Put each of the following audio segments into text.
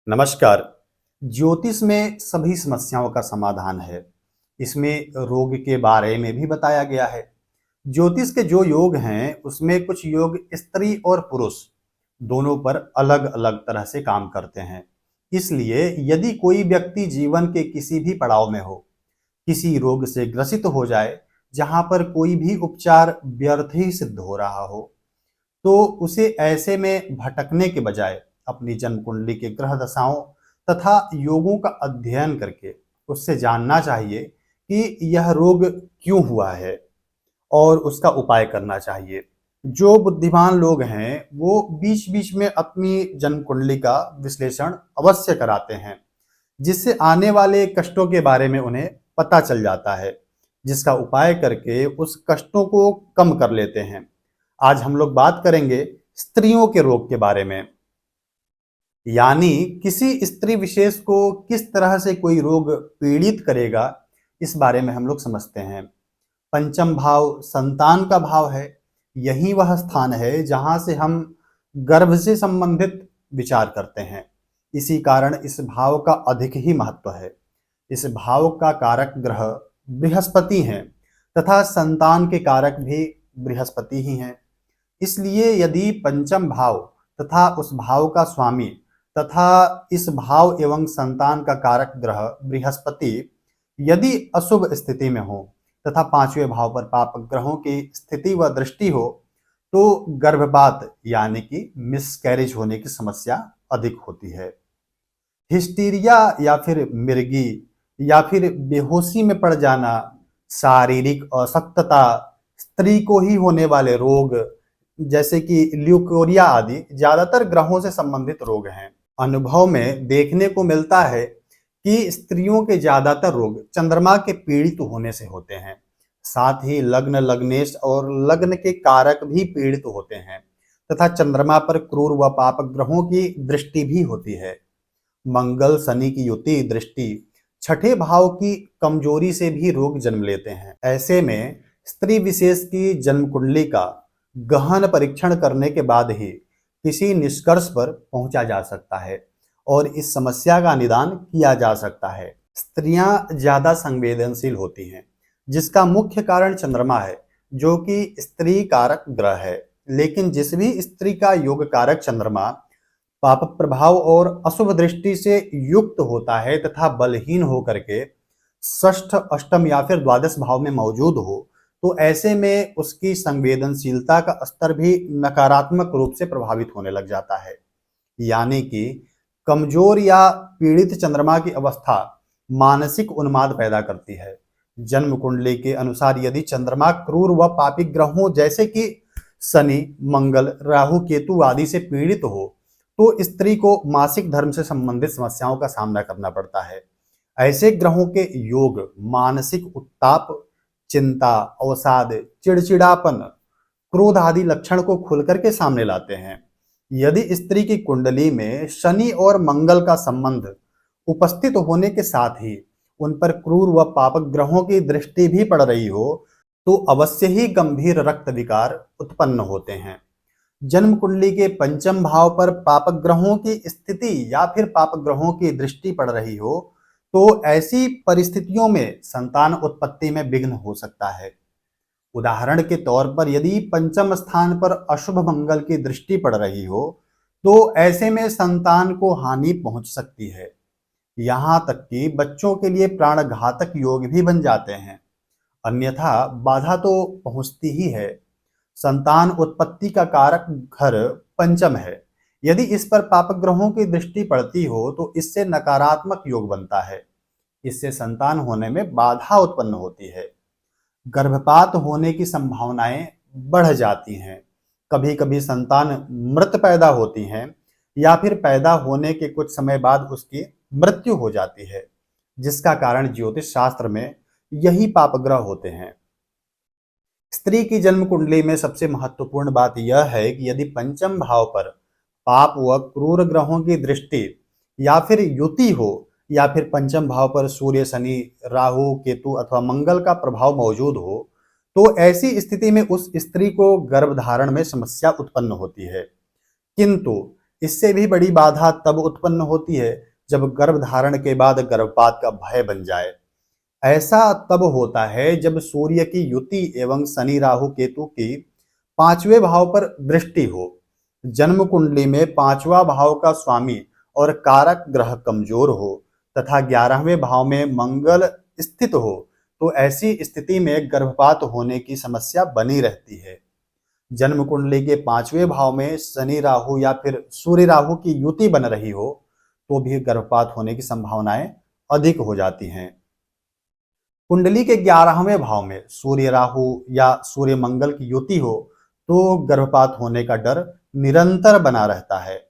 नमस्कार। ज्योतिष में सभी समस्याओं का समाधान है। इसमें रोग के बारे में भी बताया गया है। ज्योतिष के जो योग हैं, उसमें कुछ योग स्त्री और पुरुष दोनों पर अलग-अलग तरह से काम करते हैं। इसलिए यदि कोई व्यक्ति जीवन के किसी भी पड़ाव में हो, किसी रोग से ग्रसित हो जाए, जहां पर कोई भी उपचार व्यर्थ ही सिद्ध हो रहा हो, तो उसे ऐसे में भटकने के बजाय अपनी जन्म कुंडली के ग्रह दशाओं तथा योगों का अध्ययन करके उससे जानना चाहिए कि यह रोग क्यों हुआ है और उसका उपाय करना चाहिए। जो बुद्धिमान लोग हैं वो बीच बीच में अपनी जन्म कुंडली का विश्लेषण अवश्य कराते हैं, जिससे आने वाले कष्टों के बारे में उन्हें पता चल जाता है, जिसका उपाय करके उस कष्टों को कम कर लेते हैं। आज हम लोग बात करेंगे स्त्रियों के रोग के बारे में, यानी किसी स्त्री विशेष को किस तरह से कोई रोग पीड़ित करेगा, इस बारे में हम लोग समझते हैं। पंचम भाव संतान का भाव है। यही वह स्थान है जहां से हम गर्भ से संबंधित विचार करते हैं। इसी कारण इस भाव का अधिक ही महत्व है। इस भाव का कारक ग्रह बृहस्पति हैं तथा संतान के कारक भी बृहस्पति ही हैं। इसलिए यदि पंचम भाव तथा उस भाव का स्वामी तथा इस भाव एवं संतान का कारक ग्रह बृहस्पति यदि अशुभ स्थिति में हो तथा पांचवें भाव पर पाप ग्रहों की स्थिति व दृष्टि हो, तो गर्भपात यानी कि मिसकैरेज होने की समस्या अधिक होती है। हिस्टीरिया या फिर मिर्गी या फिर बेहोशी में पड़ जाना, शारीरिक अशक्तता, स्त्री को ही होने वाले रोग जैसे कि ल्यूकोरिया आदि ज्यादातर ग्रहों से संबंधित रोग हैं। अनुभव में देखने को मिलता है कि स्त्रियों के ज्यादातर रोग चंद्रमा के पीड़ित होने से होते हैं। साथ ही लग्न, लग्नेश और लग्न के कारक भी पीड़ित होते हैं तथा चंद्रमा पर क्रूर व पाप ग्रहों की दृष्टि भी होती है। मंगल शनि की युति दृष्टि, छठे भाव की कमजोरी से भी रोग जन्म लेते हैं। ऐसे में स्त्री विशेष की जन्म कुंडली का गहन परीक्षण करने के बाद ही किसी निष्कर्ष पर पहुंचा जा सकता है और इस समस्या का निदान किया जा सकता है। स्त्रियां ज्यादा संवेदनशील होती हैं, जिसका मुख्य कारण चंद्रमा है, जो कि स्त्री कारक ग्रह है। लेकिन जिस भी स्त्री का योग कारक चंद्रमा पाप प्रभाव और अशुभ दृष्टि से युक्त होता है तथा बलहीन होकर के षष्ठ, अष्टम या फिर द्वादश भाव में मौजूद हो, तो ऐसे में उसकी संवेदनशीलता का स्तर भी नकारात्मक रूप से प्रभावित होने लग जाता है। यानी कि कमजोर या पीड़ित चंद्रमा की अवस्था मानसिक उन्माद पैदा करती है। जन्म कुंडली के अनुसार यदि चंद्रमा क्रूर व पापी ग्रहों जैसे कि शनि, मंगल, राहु, केतु आदि से पीड़ित हो, तो स्त्री को मासिक धर्म से संबंधित समस्याओं का सामना करना पड़ता है। ऐसे ग्रहों के योग मानसिक उत्ताप, चिंता, अवसाद, चिड़चिड़ापन, क्रोध आदि लक्षण को खुलकर के सामने लाते हैं। यदि स्त्री की कुंडली में शनि और मंगल का संबंध उपस्थित होने के साथ ही उन पर क्रूर व पापक ग्रहों की दृष्टि भी पड़ रही हो, तो अवश्य ही गंभीर रक्त विकार उत्पन्न होते हैं। जन्म कुंडली के पंचम भाव पर पापक ग्रहों की स्थिति या फिर पापक ग्रहों की दृष्टि पड़ रही हो, तो ऐसी परिस्थितियों में संतान उत्पत्ति में विघ्न हो सकता है। उदाहरण के तौर पर यदि पंचम स्थान पर अशुभ मंगल की दृष्टि पड़ रही हो, तो ऐसे में संतान को हानि पहुंच सकती है। यहाँ तक कि बच्चों के लिए प्राणघातक योग भी बन जाते हैं। अन्यथा बाधा तो पहुंचती ही है। संतान उत्पत्ति का कारक घर पंचम है। यदि इस पर पाप ग्रहों की दृष्टि पड़ती हो, तो इससे नकारात्मक योग बनता है। इससे संतान होने में बाधा उत्पन्न होती है। गर्भपात होने की संभावनाएं बढ़ जाती हैं। कभी कभी संतान मृत पैदा होती हैं या फिर पैदा होने के कुछ समय बाद उसकी मृत्यु हो जाती है, जिसका कारण ज्योतिष शास्त्र में यही पापग्रह होते हैं। स्त्री की जन्म कुंडली में सबसे महत्वपूर्ण बात यह है कि यदि पंचम भाव पर पाप व क्रूर ग्रहों की दृष्टि या फिर युति हो, या फिर पंचम भाव पर सूर्य, शनि, राहु, केतु अथवा मंगल का प्रभाव मौजूद हो, तो ऐसी स्थिति में उस स्त्री को गर्भधारण में समस्या उत्पन्न होती है। किंतु इससे भी बड़ी बाधा तब उत्पन्न होती है जब गर्भधारण के बाद गर्भपात का भय बन जाए। ऐसा तब होता है जब सूर्य की युति एवं शनि राहु केतु की पांचवें भाव पर दृष्टि हो, जन्म कुंडली में पांचवा भाव का स्वामी और कारक ग्रह कमजोर हो तथा 11वें भाव में मंगल स्थित हो, तो ऐसी स्थिति में गर्भपात होने की समस्या बनी रहती है। जन्म कुंडली के पांचवें भाव में शनि राहु या फिर सूर्य राहु की युति बन रही हो तो भी गर्भपात होने की संभावनाएं अधिक हो जाती हैं। कुंडली के 11वें भाव में सूर्य राहु या सूर्य मंगल की युति हो तो गर्भपात होने का डर निरंतर बना रहता है।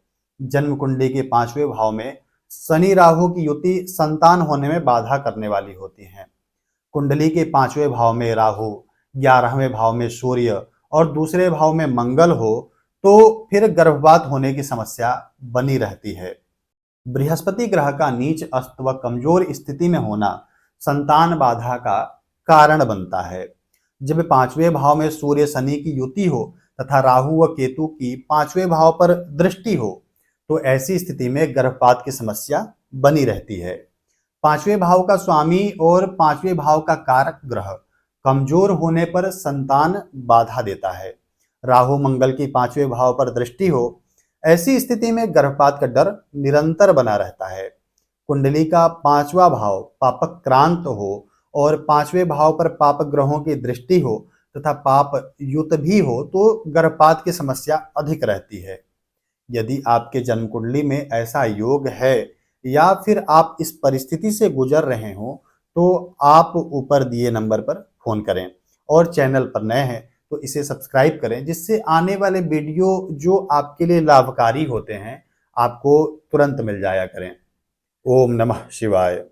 जन्म कुंडली के पांचवें भाव में शनि राहु की युति संतान होने में बाधा करने वाली होती है। कुंडली के पांचवें भाव में राहु, 11वें भाव में सूर्य और दूसरे भाव में मंगल हो तो फिर गर्भपात होने की समस्या बनी रहती है। बृहस्पति ग्रह का नीच अस्त व कमजोर स्थिति में होना संतान बाधा का कारण बनता है। जब पांचवें भाव में सूर्य शनि की युति हो तथा राहु व केतु की पांचवें भाव पर दृष्टि हो तो ऐसी स्थिति में गर्भपात की समस्या बनी रहती है। पांचवें भाव का स्वामी और पांचवें भाव का कारक ग्रह कमजोर होने पर संतान बाधा देता है। राहु मंगल की पांचवें भाव पर दृष्टि हो, ऐसी स्थिति में गर्भपात का डर निरंतर बना रहता है। कुंडली का पांचवा भाव पापक्रांत हो और पांचवें भाव पर पाप ग्रहों की दृष्टि हो तथा पाप युत भी हो तो गर्भपात की समस्या अधिक रहती है। यदि आपके जन्म कुंडली में ऐसा योग है या फिर आप इस परिस्थिति से गुजर रहे हो तो आप ऊपर दिए नंबर पर फोन करें और चैनल पर नए हैं तो इसे सब्सक्राइब करें, जिससे आने वाले वीडियो जो आपके लिए लाभकारी होते हैं आपको तुरंत मिल जाया करें। ओम नमः शिवाय।